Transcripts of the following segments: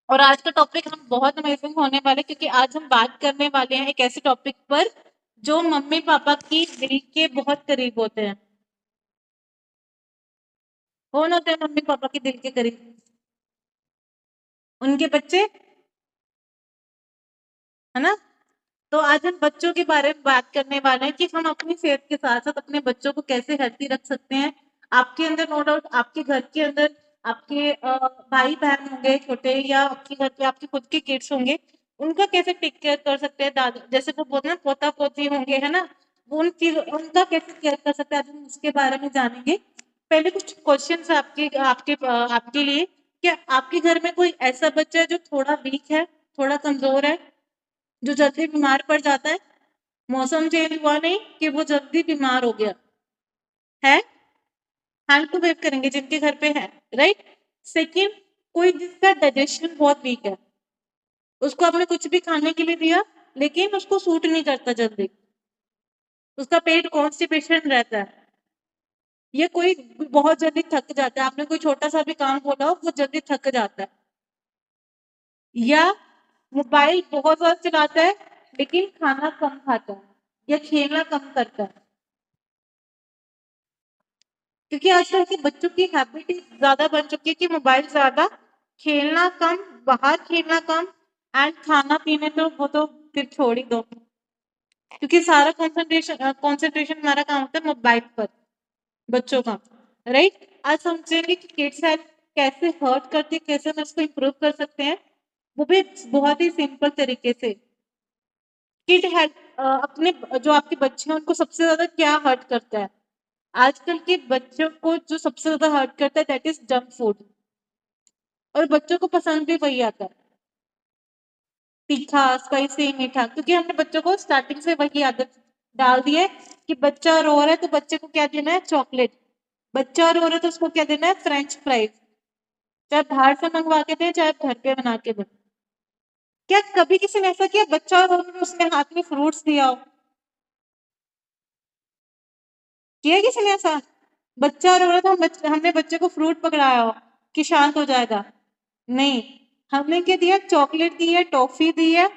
और आज का टॉपिक हम बहुत अमेजिंग होने वाले, क्योंकि आज हम बात करने वाले हैं एक ऐसे टॉपिक पर जो मम्मी पापा की दिल के बहुत करीब होते हैं। कौन होते हैं मम्मी पापा के दिल के करीब? उनके बच्चे, है ना। तो आज हम बच्चों के बारे में बात करने वाले हैं कि हम अपनी सेहत के साथ साथ अपने बच्चों को कैसे हेल्थी रख सकते हैं। आपके अंदर नो डाउट आपके घर के अंदर आपके भाई बहन होंगे छोटे, या आपके घर पे आपके खुद के किड्स होंगे, उनका कैसे टेक केयर कर सकते हैं। दादा जैसे वो बोलते हैं पोता पोती होंगे, है ना, वो उन चीज उनका कैसे केयर कर सकते हैं, आज हम उसके बारे में जानेंगे। पहले कुछ क्वेश्चन आपके आपके आपके लिए। क्या आपके घर में कोई ऐसा बच्चा है जो थोड़ा वीक है, थोड़ा कमजोर है, जो जल्दी बीमार पड़ जाता है? मौसम चेंज हुआ नहीं कि वो जल्दी बीमार हो गया है? हैंड टू वेव करेंगे जिनके घर पे है, राइट। सेकेंड, कोई जिसका डाइजेशन बहुत वीक है, उसको आपने कुछ भी खाने के लिए दिया लेकिन उसको सूट नहीं करता जल्दी, उसका पेट कॉन्स्टिपेशन रहता है। ये कोई बहुत जल्दी थक जाता है, आपने कोई छोटा सा भी काम बोला हो वो जल्दी थक जाता है। या मोबाइल बहुत ज्यादा चलाता है लेकिन खाना कम खाता है, या खेलना कम करता है। क्योंकि आजकल के बच्चों की हैबिट ज्यादा बन चुकी है कि मोबाइल ज्यादा, खेलना कम, बाहर खेलना कम, एंड खाना पीने तो वो तो फिर छोड़ ही दो, क्योंकि सारा कंसंट्रेशन कंसंट्रेशन हमारा काम होता है मोबाइल पर, बच्चों का, राइट। आज समझेंगे कि किड्स हेल्थ कैसे हर्ट करती है, कैसे हम इसको इम्प्रूव कर सकते हैं, वो भी बहुत ही सिंपल तरीके से। किड हेल्थ अपने जो आपके बच्चे हैं उनको सबसे ज्यादा क्या हर्ट करता है? आजकल के बच्चों को जो सबसे ज्यादा हर्ट करता है दैट इज जंक फूड, और बच्चों को पसंद भी वही आता है, तीखा स्पाइसी मीठा, क्योंकि हमने बच्चों को स्टार्टिंग से वही आदत डाल दी है कि बच्चा रो रहा है तो बच्चे को क्या देना है? चॉकलेट। बच्चा रो रहा है तो उसको क्या देना है? French fries. चाहे बाहर से मंगवा के दे, चाहे घर पे बना के दे। क्या कभी किसी ने ऐसा किया बच्चा रो रहा है उसने हाथ में फ्रूट्स दिया हो? किया किसी ने ऐसा? बच्चा रो रहा था, हमने बच्चे को फ्रूट पकड़ाया हो कि शांत हो जाएगा? नहीं, हमने क्या दिया? चॉकलेट दी है, टॉफी दी है,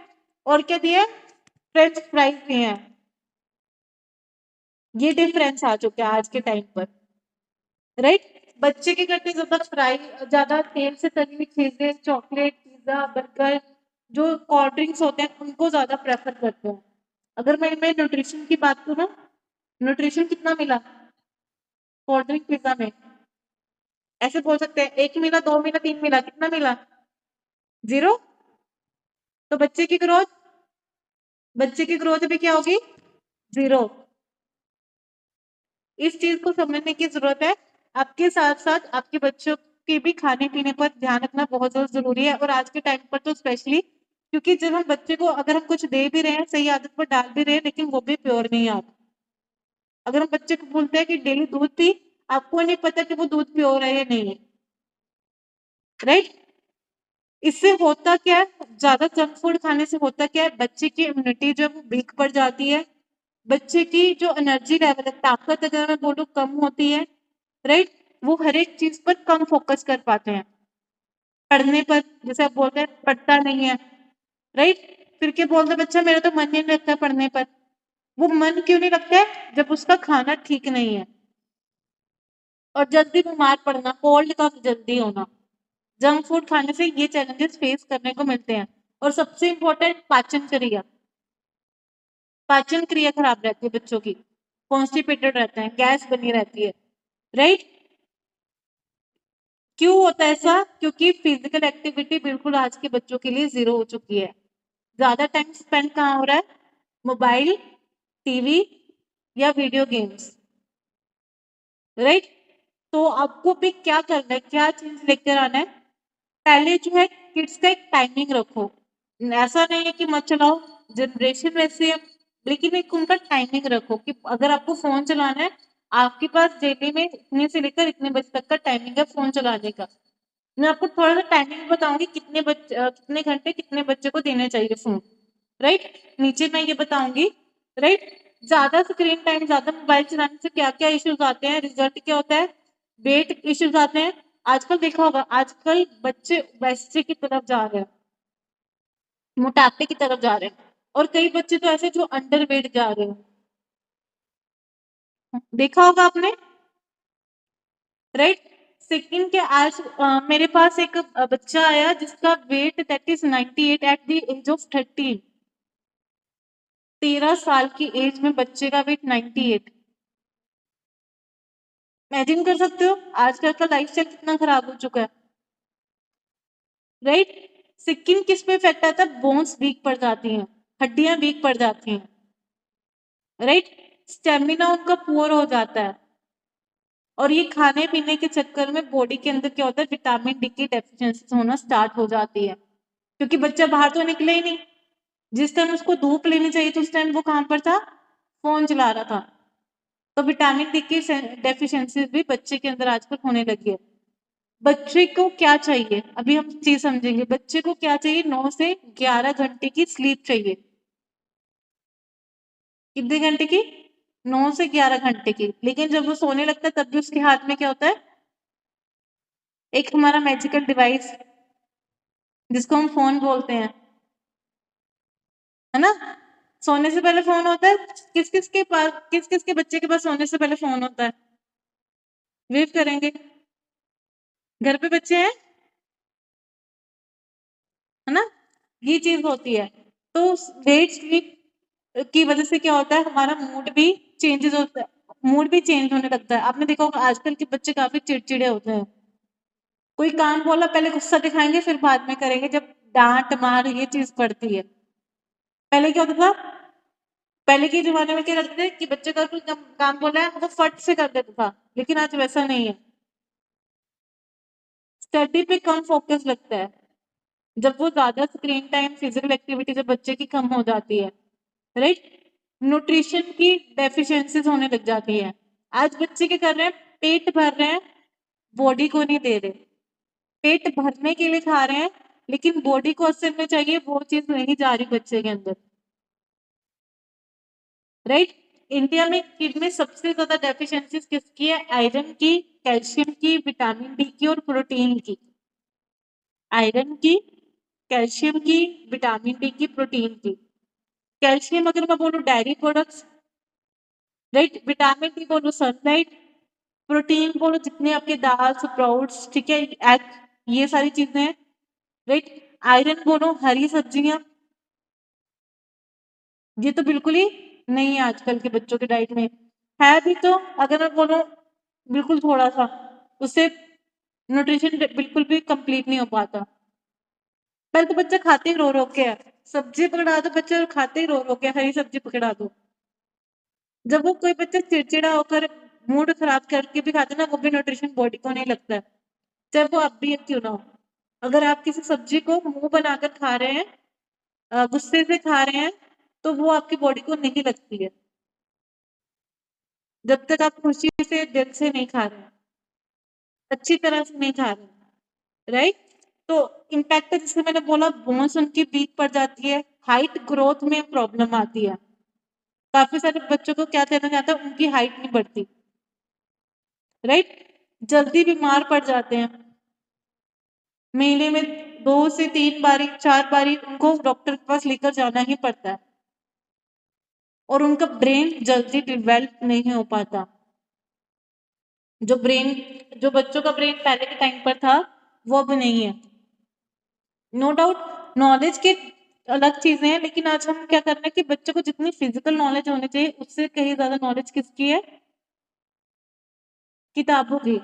और क्या दिया? फ्रेंच फ्राइज दिए हैं। ये डिफरेंस आ चुका है आज के टाइम पर, राइट। बच्चे के करते ज्यादा फ्राई, ज्यादा तेल से तली हुई चीजें, चॉकलेट, पिज्जा, बर्गर, जो कोल्ड ड्रिंक्स होते हैं उनको ज्यादा प्रेफर करते हैं। अगर मैं न्यूट्रिशन की बात करूँ, न्यूट्रिशन कितना मिला कोल्ड ड्रिंक पिज्जा में? ऐसे बोल सकते हैं एक मिला, दो मिला, तीन मिला, कितना मिला? जीरो। तो बच्चे की ग्रोथ भी क्या होगी? जीरो। इस चीज को समझने की जरूरत है। आपके साथ साथ आपके बच्चों के भी खाने पीने पर ध्यान रखना बहुत ज्यादा जरूरी है, और आज के टाइम पर तो स्पेशली, क्योंकि जब हम बच्चे को अगर हम कुछ दे भी रहे हैं, सही आदत पर डाल भी रहे हैं, लेकिन वो भी प्योर नहीं आता। अगर हम बच्चे को बोलते हैं कि डेली दूध पी, आपको नहीं पता कि वो दूध प्योर है या नहीं है, राइट। इससे होता क्या है? ज्यादा जंक फूड खाने से होता क्या है? बच्चे की इम्यूनिटी जो है वो वीक पड़ जाती है, बच्चे की जो एनर्जी लेवल है, ताकत अगर मैं बोलूँ कम होती है, राइट। वो हर एक चीज पर कम फोकस कर पाते हैं। पढ़ने पर जैसे आप बोलते हैं पढ़ता नहीं है, राइट। फिर क्या बोलते हैं बच्चा मेरा तो मन नहीं लगता पढ़ने पर। वो मन क्यों नहीं लगता है? जब उसका खाना ठीक नहीं है, और जल्दी बीमार पड़ना, कोल्ड का जल्दी होना, जंक फूड खाने से ये चैलेंजेस फेस करने को मिलते हैं। और सबसे इम्पोर्टेंट पाचन क्रिया, पाचन क्रिया खराब रहती है बच्चों की, कॉन्स्टिपेटेड रहते हैं, गैस बनी रहती है, राइट। क्यों होता है ऐसा? क्योंकि फिजिकल एक्टिविटी बिल्कुल आज के बच्चों के लिए जीरो हो चुकी है। ज्यादा टाइम स्पेंड कहाँ हो रहा है? मोबाइल, टीवी, या वीडियो गेम्स, राइट। तो आपको भी क्या करना है, क्या चीज लेकर आना है? पहले जो है किड्स का एक टाइमिंग रखो। ऐसा नहीं है कि मत चलाओ, जनरेशन वैसे है, लेकिन एक उनका टाइमिंग रखो कि अगर आपको फोन चलाना है, आपके पास डेली में इतने से लेकर इतने बजे तक का टाइमिंग है फोन चलाने का। मैं आपको थोड़ा सा टाइमिंग बताऊंगी कितने घंटे कितने बच्चे को देने चाहिए फोन, राइट। नीचे मैं ये बताऊंगी, राइट। ज्यादा स्क्रीन टाइम, ज्यादा मोबाइल चलाने से क्या क्या इश्यूज आते हैं, रिजल्ट क्या होता है? वेट इश्यूज आते हैं, आजकल देखा होगा, आजकल बच्चे वैसे की तरफ जा रहे हैं, मोटापे की तरफ जा रहे हैं, और कई बच्चे तो ऐसे जो अंडरवेट जा रहे हैं, देखा होगा आपने, राइट। सेकंड के आज मेरे पास एक बच्चा आया जिसका weight that is 98 at the age of 13। 13 साल की एज में बच्चे का वेट 98। इमेजिन कर सकते हो आजकल का लाइफस्टाइल कितना खराब हो चुका है, राइट। स्किन किस पे इफेक्ट आता है, बोन्स वीक पड़ जाती हैं, हड्डियां वीक पड़ जाती हैं, राइट। स्टेमिना उनका पुअर हो जाता है, और ये खाने पीने के चक्कर में बॉडी के अंदर क्या होता है, विटामिन डी की डेफिशिएंसी होना स्टार्ट हो जाती है, क्योंकि बच्चा बाहर तो निकले ही नहीं। जिस टाइम उसको धूप लेनी चाहिए तो उस टाइम वो कहां पर था, फोन चला रहा था। तो विटामिन डी की डेफिशिएंसी भी बच्चे के अंदर आजकल होने लगी है। बच्चे को क्या चाहिए, अभी हम चीज समझेंगे। बच्चे को क्या चाहिए, 9 से 11 घंटे की स्लीप चाहिए। कितने घंटे की, 9 से 11 घंटे की। लेकिन जब वो सोने लगता है तब भी उसके हाथ में क्या होता है, एक हमारा मैजिकल डिवाइस जिसको हम फोन बोलते हैं, है ना। सोने से पहले फोन होता है, किस किस के पास, किस किस के बच्चे के पास सोने से पहले फोन होता है, वेव करेंगे। घर पे बच्चे हैं, है ना, ये चीज होती है। तो लेट स्लीप की वजह से क्या होता है, हमारा मूड भी चेंजेस होता है, मूड भी चेंज होने लगता है। आपने देखा होगा आजकल के बच्चे काफी चिड़चिड़े होते हैं, कोई काम बोला पहले गुस्सा दिखाएंगे फिर बाद में करेंगे जब डांट मार ये चीज पड़ती है। पहले क्या होता था, पहले के जमाने में क्या करते थे कि बच्चे का कोई काम बोला है वो फट से कर देता था, लेकिन आज वैसा नहीं है। स्टडी पे कम फोकस लगता है, जब वो ज्यादा स्क्रीन टाइम, फिजिकल एक्टिविटी जब बच्चे की कम हो जाती है, राइट। न्यूट्रिशन की डेफिशिएंसीज होने लग जाती है। आज बच्चे क्या कर रहे हैं, पेट भर रहे हैं, बॉडी को नहीं दे रहे। पेट भरने के लिए खा रहे हैं, लेकिन बॉडी को असल में चाहिए वो चीज नहीं जा रही बच्चे के अंदर, राइट। इंडिया में किड में सबसे ज्यादा डेफिशिएंसीज किसकी है, आयरन की, कैल्शियम की, विटामिन डी की और प्रोटीन की। आयरन की, कैल्शियम की, विटामिन डी की, प्रोटीन की। कैल्शियम अगर मैं बोलूं diary products, right. Vitamin D बोलो सनलाइट, प्रोटीन बोलो जितने आपके दाल स्प्राउट्स, ठीक है, एग, ये सारी चीजें हैं, राइट। आयरन बोलो हरी सब्जियां, ये तो बिल्कुल ही नहीं है आजकल के बच्चों के डाइट में। है भी तो अगर मैं बोलूं बिल्कुल थोड़ा सा, उससे न्यूट्रिशन बिल्कुल भी कंप्लीट नहीं हो पाता। पहले तो बच्चा खाते ही रो रो के है, सब्जी पकड़ा दो बच्चे खाते ही रो रो के, हरी सब्जी पकड़ा दो। जब वो कोई बच्चा चिड़चिड़ा होकर मूड खराब करके भी खाते ना, वो भी न्यूट्रिशन बॉडी को नहीं लगता है, चाहे वो आप भी क्यों ना हो। अगर आप किसी सब्जी को मुंह बनाकर खा रहे हैं, गुस्से से खा रहे हैं, तो वो आपकी बॉडी को नहीं लगती है, जब तक आप खुशी से दिल से नहीं खा रहे हैं, अच्छी तरह से नहीं खा रहे हैं, राइट। तो इम्पैक्ट जैसे मैंने बोला, बोन्स उनकी वीक पड़ जाती है, हाइट ग्रोथ में प्रॉब्लम आती है। काफी सारे बच्चों को क्या कहना चाहता है, उनकी हाइट नहीं बढ़ती, राइट। जल्दी बीमार पड़ जाते हैं, महीने में 2 से 3 बारी 4 बारी उनको डॉक्टर के पास लेकर जाना ही पड़ता है, और उनका ब्रेन जल्दी डिवेल्प नहीं हो पाता। जो ब्रेन, जो बच्चों का ब्रेन पहले के टाइम पर था वो अब नहीं है। नो डाउट नॉलेज की अलग चीजें हैं, लेकिन आज हम क्या कर रहे हैं कि बच्चों को जितनी फिजिकल नॉलेज होनी चाहिए उससे कहीं ज्यादा नॉलेज किसकी है, किताबों की।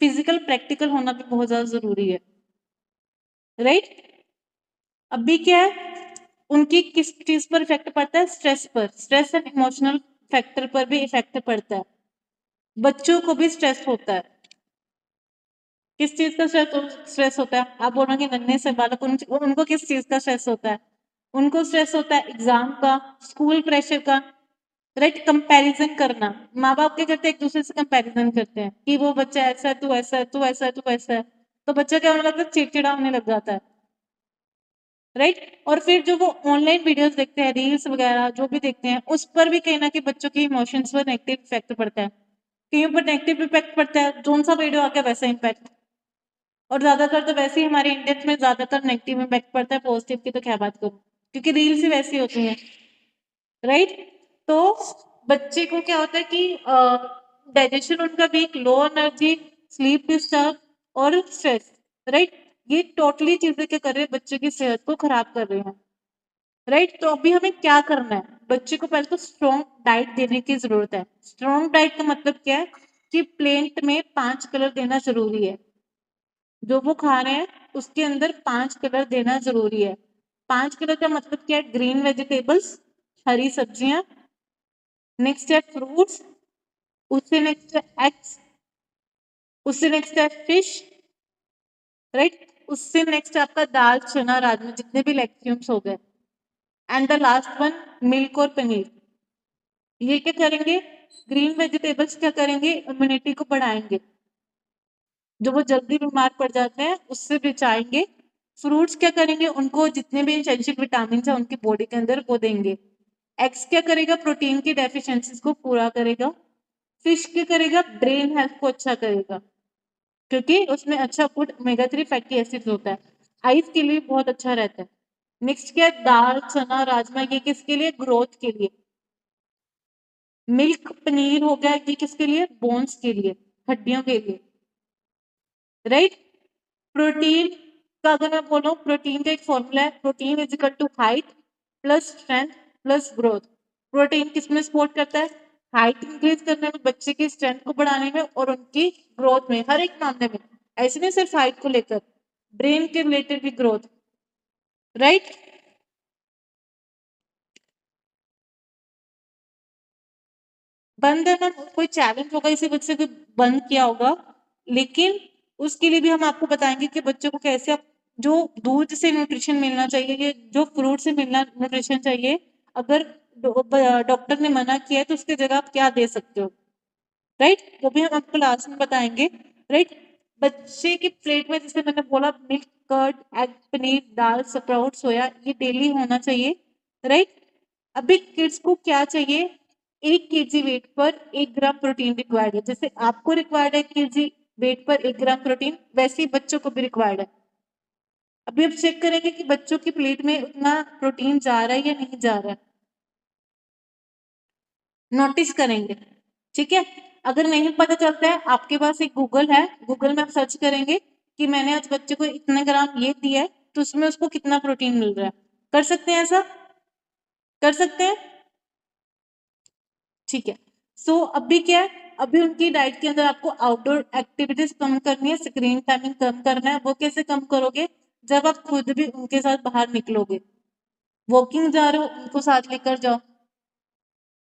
फिजिकल प्रैक्टिकल होना भी बहुत ज्यादा जरूरी है, राइट। अभी क्या है, उनकी किस चीज पर इफेक्ट पड़ता है, स्ट्रेस पर, स्ट्रेस एंड इमोशनल फैक्टर पर भी इफेक्ट पड़ता है। बच्चों को भी स्ट्रेस होता है, किस चीज का स्ट्रेस होता है, आप बोलोगे नन्हे से बालक उनको किस चीज का स्ट्रेस होता है, उनको स्ट्रेस होता है एग्जाम का, स्कूल प्रेशर का, राइट। कंपैरिजन करना, माँ बाप क्या करते हैं, एक दूसरे से कंपैरिजन करते हैं कि वो बच्चा ऐसा है, तू ऐसा है, तू ऐसा है, तू ऐसा है, तो बच्चा क्या होने लगता है, चिड़चिड़ा होने लग जाता है, राइट। और फिर जो वो ऑनलाइन वीडियोस देखते हैं, रील्स वगैरह जो भी देखते हैं, उस पर भी कहीं ना कहीं बच्चों के इमोशंस पर नेगेटिव इफेक्ट पड़ता है। कहीं पर नेगेटिव इम्पैक्ट पड़ता है, जोन सा वीडियो आ गया वैसा इम्पैक्ट। और ज्यादातर तो वैसे ही हमारे इंडियंस में ज्यादातर नेगेटिव इम्पैक्ट पड़ता है, पॉजिटिव की तो क्या बात करूं, क्योंकि रील्स ही वैसी होती हैं, राइट। तो बच्चे को क्या होता है कि डाइजेशन उनका weak, low energy, sleep disturb और स्ट्रेस, राइट। ये टोटली चीजें क्या कर रहे हैं, बच्चे की सेहत को खराब कर रहे हैं, राइट। तो अभी हमें क्या करना है, बच्चे को पहले तो स्ट्रॉन्ग डाइट देने की जरूरत है। स्ट्रॉन्ग डाइट का मतलब क्या है कि प्लेट में 5 कलर देना जरूरी है, जो वो खा रहे हैं उसके अंदर 5 कलर देना जरूरी है। 5 कलर का मतलब क्या है, ग्रीन वेजिटेबल्स, हरी सब्जियां, नेक्स्ट है फ्रूट्स, उससे नेक्स्ट है एग्स, उससे नेक्स्ट है फिश, राइट। उससे नेक्स्ट है आपका दाल, चना, राजमा, जितने भी लेग्यूम्स हो गए, and the last one milk और पनीर। ये क्या करेंगे, ग्रीन वेजिटेबल्स क्या करेंगे, इम्यूनिटी को बढ़ाएंगे, जो वो जल्दी बीमार पड़ जाते हैं उससे बचाएंगे। फ्रूट्स क्या करेंगे, उनको जितने भी एसेंशियल विटामिन है उनकी बॉडी के अंदर वो देंगे। एग्स क्या करेगा, प्रोटीन की डेफिशिएंसीज को पूरा करेगा। फिश क्या करेगा, ब्रेन हेल्थ को अच्छा करेगा, क्योंकि उसमें अच्छा गुड ओमेगा 3 फैटी एसिड्स होता है, आइज के लिए बहुत अच्छा रहता है। नेक्स्ट क्या है, दाल, चना, राजमा, ये किसके लिए, ग्रोथ के लिए। मिल्क, पनीर हो गया, ये किसके लिए, बोन्स के लिए, हड्डियों के लिए, राइट। प्रोटीन का अगर मैं बोलूं, प्रोटीन का एक फॉर्मूला है, protein is equal to height plus strength plus growth. Protein किसमें सपोर्ट करता है, हाइट इंक्रीज करने में, बच्चे की स्ट्रेंथ को बढ़ाने में और उनकी ग्रोथ में, हर एक मामले में। ऐसे नहीं सिर्फ हाइट को लेकर, ब्रेन के रिलेटेड भी ग्रोथ, राइट। बंद है मैम, कोई चैलेंज होगा इसी वजह से कोई बंद किया होगा, लेकिन उसके लिए भी हम आपको बताएंगे कि बच्चों को कैसे आप, जो दूध से न्यूट्रिशन मिलना चाहिए, ये जो फ्रूट से मिलना न्यूट्रिशन चाहिए, अगर डॉक्टर ने मना किया है तो उसकी जगह आप क्या दे सकते हो, राइट। वो भी हम आपको लास्ट में बताएंगे, राइट। बच्चे की प्लेट में जैसे मैंने बोला, मिल्क, कर्ड, एग, पनीर, दाल, स्प्राउट, सोया, ये डेली होना चाहिए, राइट। अभी किड्स को क्या चाहिए, 1 kg वेट पर 1 ग्राम प्रोटीन रिक्वायर्ड है। जैसे आपको रिक्वायर्ड है 1 kg वेट पर 1 ग्राम प्रोटीन, वैसे ही बच्चों को भी रिक्वायर्ड है। अभी आप चेक करेंगे कि बच्चों की प्लेट में उतना प्रोटीन जा रहा है या नहीं जा रहा है, नोटिस करेंगे, ठीक है। अगर नहीं पता चलता है, आपके पास एक गूगल है, गूगल में आप सर्च करेंगे कि मैंने आज बच्चे को इतने ग्राम ये दिया है, तो उसमें उसको कितना प्रोटीन मिल रहा है। कर सकते हैं ऐसा, कर सकते हैं, ठीक है। सो अभी क्या है, अभी उनकी डाइट के अंदर आपको आउटडोर एक्टिविटीज कम करनी है, स्क्रीन टाइमिंग कम करना है। वो कैसे कम करोगे, जब आप खुद भी उनके साथ बाहर निकलोगे, वॉकिंग जा रहे हो उनको साथ लेकर जाओ,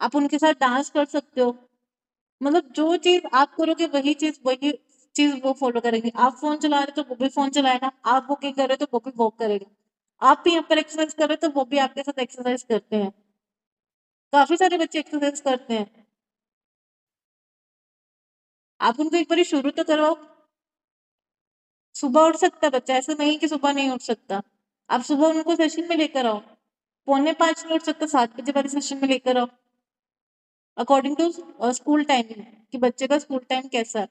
आप उनके साथ डांस कर सकते हो। मतलब जो चीज आप करोगे वही चीज वो फॉलो करेंगे। आप फोन चला रहे हो तो वो भी फोन चलाएगा, आप वॉकिंग कर रहे हो तो वो भी वॉक करेगा, आप भी यहाँ पर एक्सरसाइज कर रहे हो तो वो भी आपके साथ एक्सरसाइज करते हैं। काफी सारे बच्चे एक्सरसाइज करते हैं, आप उनको एक बार शुरू तो करवाओ। सुबह उठ सकता है बच्चा, ऐसा नहीं कि सुबह नहीं उठ सकता। आप सुबह उनको सेशन में लेकर आओ, 4:45 नहीं उठ सकता, 7 बजे वाले सेशन में लेकर आओ, अकॉर्डिंग टू स्कूल टाइमिंग, कि बच्चे का स्कूल टाइम कैसा है,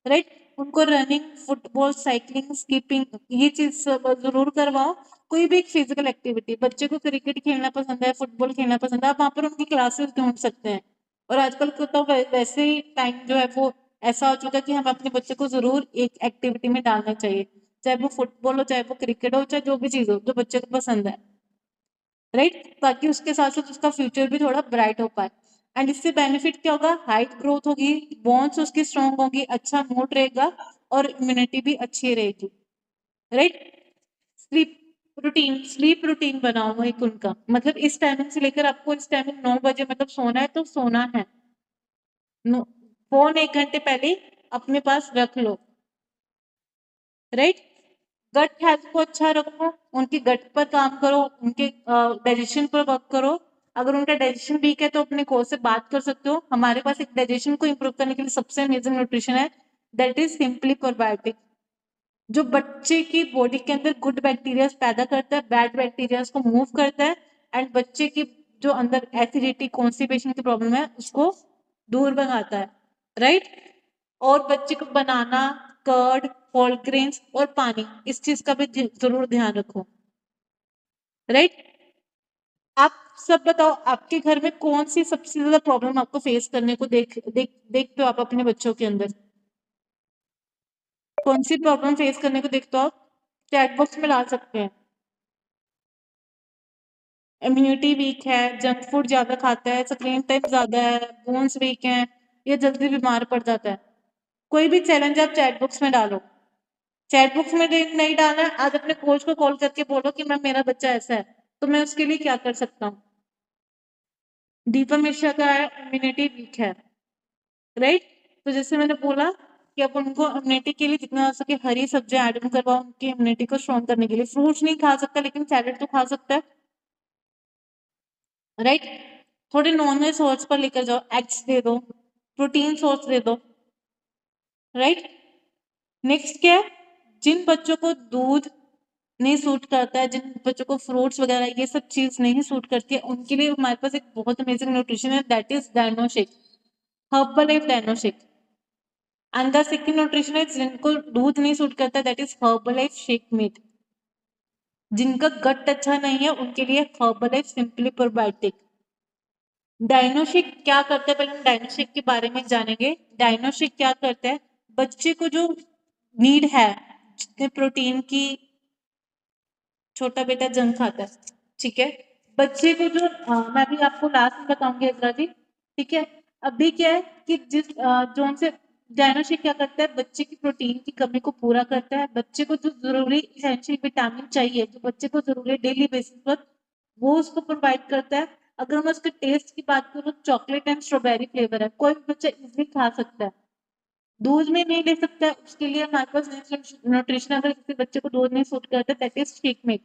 राइट। उनको रनिंग, फुटबॉल, साइकिलिंग, स्कीपिंग, ये चीज सब जरूर करवाओ। कोई भी एक फिजिकल एक्टिविटी, बच्चे को क्रिकेट खेलना पसंद है, फुटबॉल खेलना पसंद है, आप वहां पर उनकी क्लासेस ढूंढ सकते हैं। और आजकल को तो वैसे ही टाइम जो है वो ऐसा हो चुका है कि हम अपने बच्चे को जरूर एक एक्टिविटी में डालना चाहिए, चाहे वो फुटबॉल हो, चाहे वो क्रिकेट हो, चाहे जो भी चीज हो जो बच्चे को पसंद है, राइट। ताकि उसके साथ साथ उसका फ्यूचर भी थोड़ा ब्राइट हो पाए। एंड इससे बेनिफिट क्या होगा, हाइट ग्रोथ होगी, बोन्स उसकी स्ट्रॉन्ग होगी, अच्छा मूड रहेगा और इम्यूनिटी भी अच्छी रहेगी, राइट। स्लीप स्लीप रूटीन बनाओ एक उनका, मतलब इस टाइमिंग से लेकर आपको इस टाइमिंग 9 बजे मतलब सोना है तो सोना है। फोन 1 घंटे पहले अपने पास रख लो, राइट। गट हेल्थ को अच्छा रखो, उनके गट पर काम करो, उनके डाइजेशन पर वर्क करो। अगर उनका डाइजेशन वीक है तो अपने कोच से बात कर सकते हो। हमारे पास एक डाइजेशन को इंप्रूव करने के लिए सबसे अमेजिंग न्यूट्रिशन है, दैट इज सिंपली प्रोबायोटिक, जो बच्चे की बॉडी के अंदर गुड बैक्टीरिया पैदा करता है, बैड बैक्टीरिया को मूव करता है, एंड बच्चे की जो अंदर एसिडिटी, कॉन्स्टिपेशन की प्रॉब्लम है उसको दूर भगाता है, राइट। और बच्चे को बनाना, कर्ड, होल ग्रेन्स और पानी, इस चीज का भी जरूर ध्यान रखो। राइट। आप सब बताओ, आपके घर में कौन सी सबसे ज्यादा प्रॉब्लम आपको फेस करने को देखते हो आप अपने बच्चों के अंदर? कौन सी प्रॉब्लम फेस करने को देखते हो आप? चैट बॉक्स में डाल सकते हैं। इम्यूनिटी वीक है, जंक फूड ज्यादा खाता है, स्क्रीन टाइम ज्यादा है, बोन्स वीक हैं, या जल्दी बीमार पड़ जाता है। कोई भी चैलेंज आप चैट बॉक्स में डालो। चैट बॉक्स में नहीं डालना है, आज अपने कोच को कॉल करके बोलो कि मैम मेरा बच्चा ऐसा है, तो मैं उसके लिए क्या कर सकता हूँ। दीपा मिश्रा का है इम्यूनिटी वीक है, राइट। तो जैसे मैंने बोला कि अब उनको इम्यूनिटी के लिए जितना हो सके हरी सब्जियां ऐड करवाओ, उनकी इम्यूनिटी को स्ट्रॉन्ग करने के लिए। फ्रूट्स नहीं खा सकता लेकिन सैलेड तो खा सकता है, राइट। थोड़े नॉनवेज सोर्स पर लेकर जाओ, एग्स दे दो, प्रोटीन सोर्स दे दो, राइट। नेक्स्ट क्या है, जिन बच्चों को दूध नहीं सूट करता है, जिन बच्चों को फ्रूट्स वगैरह ये सब चीज नहीं सूट करती है, उनके लिए हमारे पास एक बहुत अमेजिंग न्यूट्रिशन है, that is Dinoshake, Herbalife Dinoshake. And the second nutrition है जिनको दूध नहीं सूट करता, that is Herbalife Shakemate. जिनका गट अच्छा नहीं है उनके लिए Herbalife simply probiotic. Dinoshake क्या करता है, पहले हम डायनोशिक के बारे में जानेंगे। डायनोशिक क्या करता है, बच्चे को जो नीड है, जितने प्रोटीन की, छोटा बेटा जंक खाता है, ठीक है। बच्चे को जो मैं भी आपको लास्ट में बताऊंगी अगला जी, ठीक है। अभी क्या है कि जिस जोन से डायनोशिक क्या करता है, बच्चे की प्रोटीन की कमी को पूरा करता है, बच्चे को जो जरूरी इसेंशियल विटामिन चाहिए, जो बच्चे को जरूरी डेली बेसिस पर, वो उसको प्रोवाइड करता है। अगर हम उसके टेस्ट की बात करूँ, चॉकलेट एंड स्ट्रॉबेरी फ्लेवर है, कोई भी बच्चा इजिली खा सकता है। दूध में नहीं ले सकता है, उसके लिए हमारे पास न्यूट्रिशन, अगर किसी बच्चे को दूध नहीं सूट करता, that is shake milk.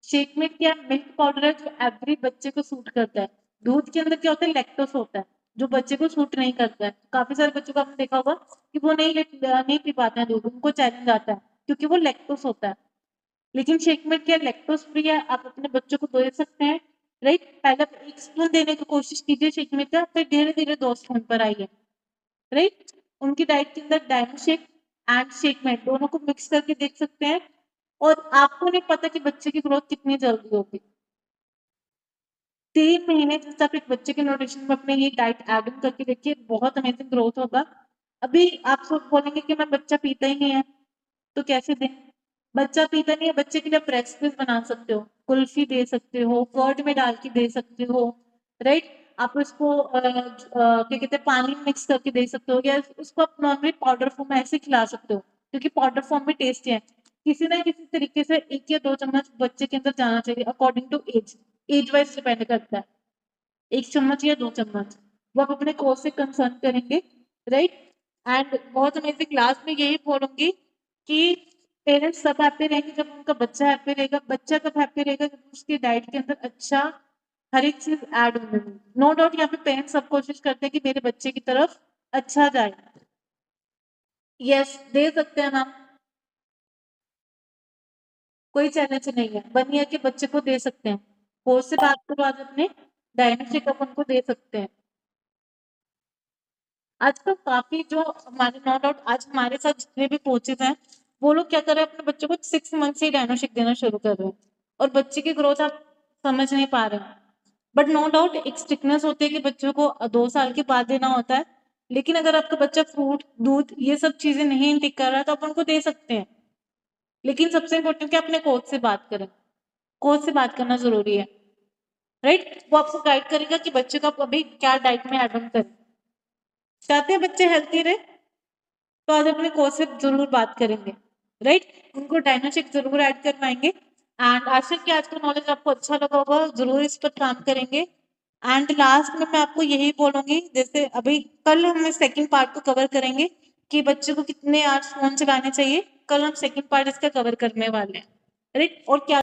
Shake milk क्या मिल्क पाउडर है जो एवरी बच्चे को सूट करता है। दूध के अंदर क्या होता है, लैक्टोस होता है जो बच्चे को सूट नहीं करता है। काफी सारे बच्चों को आपने देखा होगा कि वो नहीं पी पाते हैं दूध, उनको चैलेंज आता है क्योंकि वो लैक्टोस होता है। लेकिन शेक मिल्क क्या लैक्टोस फ्री है, आप अपने बच्चों को दे सकते हैं, राइट। पहले आप 1 स्पून देने की कोशिश कीजिए शेक मिल्क का, फिर धीरे धीरे 2 स्पून पर आइए, राइट। उनकी डाइट के अंदर Dyno shake and shake milk दोनों को मिक्स करके देख सकते हैं। और आपको नहीं पता कि बच्चे की ग्रोथ कितनी जल्दी होगी। 3 महीने तक आप एक बच्चे के न्यूट्रिशन में अपने ये डाइट ऐड ऑन करके देखिए, बहुत अमेजिंग ग्रोथ होगा। अभी आप सब बोलेंगे कि मैं बच्चा पीता ही नहीं है, तो कैसे दें? बच्चा पीता नहीं है, बच्चे के लिए आप रेसिपीज बना सकते हो, कुल्फी दे सकते हो, कर्ड में डाल के दे सकते हो, राइट। आप उसको क्या कहते हैं, पानी मिक्स करके दे सकते हो, या उसको आप नॉर्मली पाउडर फॉर्म में ऐसे खिला सकते हो, क्योंकि पाउडर फॉर्म में टेस्टी है। किसी ना किसी तरीके से 1 या 2 चम्मच बच्चे के अंदर जाना चाहिए, according to age, age wise depend करता है। 1 चम्मच या 2 चम्मच वो आप अपने कोर्स से कंसर्न करेंगे, राइट। एंड बहुत अमेजिंग, क्लास में यही बोलूंगी कि पेरेंट्स तब हैप्पी रहेंगे जब उनका बच्चा हैप्पी रहेगा। बच्चा कब हैप्पी रहेगा, जब उसकी डाइट के अंदर अच्छा हर एक चीज ऐड होने में। नो डाउट यहाँ पे पेरेंट्स सब कोशिश करते हैं कि मेरे बच्चे की तरफ अच्छा जाए। यस, दे सकते हैं मैम, कोई चैलेंज नहीं है, 1 ईयर के बच्चे को दे सकते हैं। कोच से बात करो, आज अपने डायनेमिक चेकअप उनको दे सकते हैं। आजकल काफी जो हमारे, नो डाउट आज हमारे साथ जितने भी कोचेस हैं, वो लोग क्या कर रहे हैं, अपने बच्चों को 6 मंथ से ही डायनोशिक देना शुरू कर रहे हैं, और बच्चे की ग्रोथ आप समझ नहीं पा रहे हैं। बट नो डाउट एक स्ट्रिक्टनेस होती है कि बच्चों को 2 साल के बाद देना होता है। लेकिन अगर आपका बच्चा फ्रूट, दूध ये सब चीजें नहीं इंटेक कर रहा है, तो आप उनको दे सकते हैं। लेकिन सबसे इम्पोर्टेंट कि अपने कोच से बात करें, कोच से बात करना जरूरी है, राइट। वो आपको गाइड करेगा कि बच्चे को आप अभी क्या डाइट में एड ऑन करें। चाहते हैं बच्चे हेल्थी रहे, तो आज अपने कोच से जरूर बात करेंगे, राइट। उनको डायनोचिक जरूर ऐड करवाएंगे। एंड आशा कि आज का नॉलेज आपको अच्छा लगा होगा, जरूर इस पर काम करेंगे। एंड लास्ट में मैं आपको यही बोलूंगी, जैसे अभी कल हम सेकंड पार्ट को कवर करेंगे कि बच्चे को कितने आवर्स फोन चलाने चाहिए। कल हम सेकंड पार्ट इसका कवर करने वाले हैं, राइट। और क्या